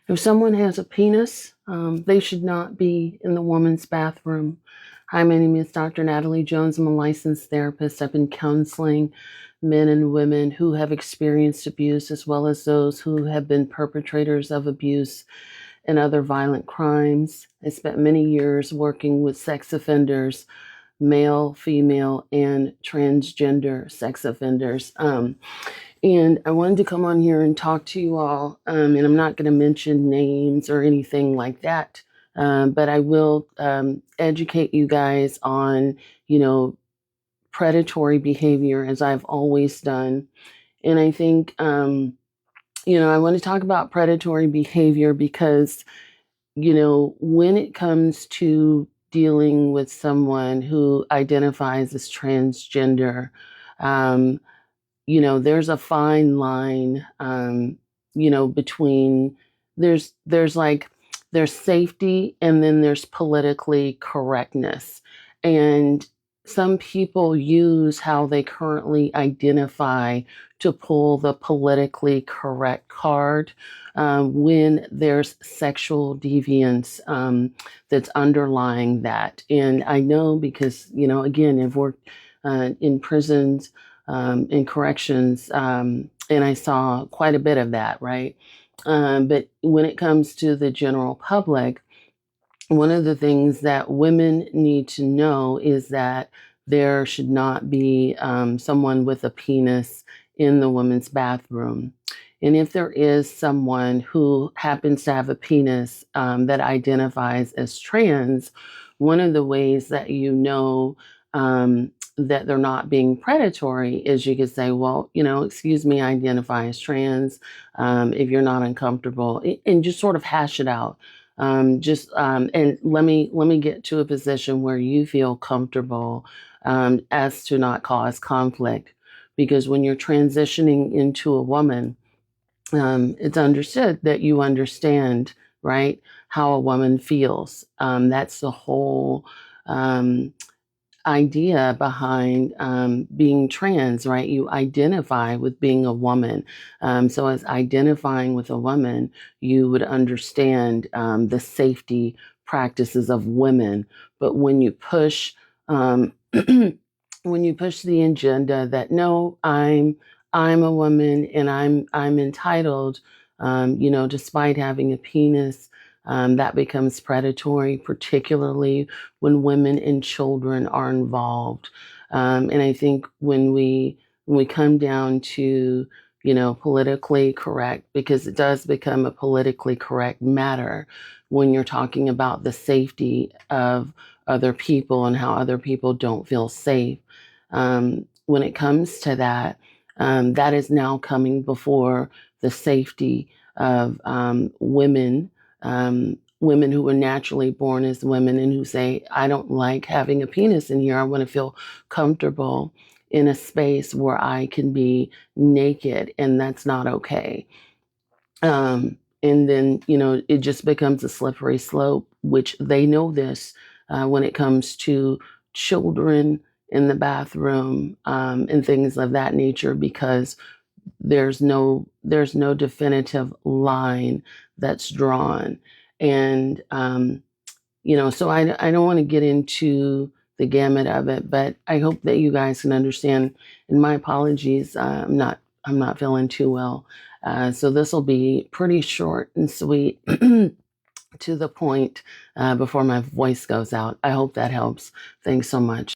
If someone has a penis, they should not be in the woman's bathroom. Hi, my name is Dr. Natalie Jones. I'm a licensed therapist. I've been counseling men and women who have experienced abuse, as well as those who have been perpetrators of abuse and other violent crimes. I spent many years working with sex offenders, male, female, and transgender sex offenders. And I wanted to come on here and talk to you all. And I'm not going to mention names or anything like that, but I will educate you guys on, you know, predatory behavior as I've always done. And I think, I want to talk about predatory behavior because, when it comes to dealing with someone who identifies as transgender, um, there's a fine line, between there's like there's safety and then there's politically correctness. And some people use how they currently identify to pull the politically correct card when there's sexual deviance that's underlying that. And I know because, again, I've worked in prisons in corrections, and I saw quite a bit of that, right? But when it comes to the general public, one of the things that women need to know is that there should not be someone with a penis in the women's bathroom. And if there is someone who happens to have a penis that identifies as trans, one of the ways that that they're not being predatory is you could say, well, excuse me, I identify as trans. If you're not uncomfortable, and just sort of hash it out. And let me get to a position where you feel comfortable as to not cause conflict, because when you're transitioning into a woman, it's understood that you understand, right, how a woman feels. That's the whole idea behind being trans, right? You identify with being a woman. So, as identifying with a woman, you would understand the safety practices of women. But when you push, when you push the agenda that no, I'm a woman and I'm entitled, despite having a penis. That becomes predatory, particularly when women and children are involved. And I think when we come down to politically correct, because it does become a politically correct matter when you're talking about the safety of other people and how other people don't feel safe. When it comes to that, that is now coming before the safety of women who were naturally born as women and who say, I don't like having a penis in here. I want to feel comfortable in a space where I can be naked, and that's not okay. And then, it just becomes a slippery slope, which they know this when it comes to children in the bathroom and things of that nature, because there's no definitive line that's drawn. And so I don't want to get into the gamut of it, but I hope that you guys can understand. And my apologies, I'm not feeling too well, so this will be pretty short and sweet to the point before my voice goes out. I hope that helps. Thanks so much.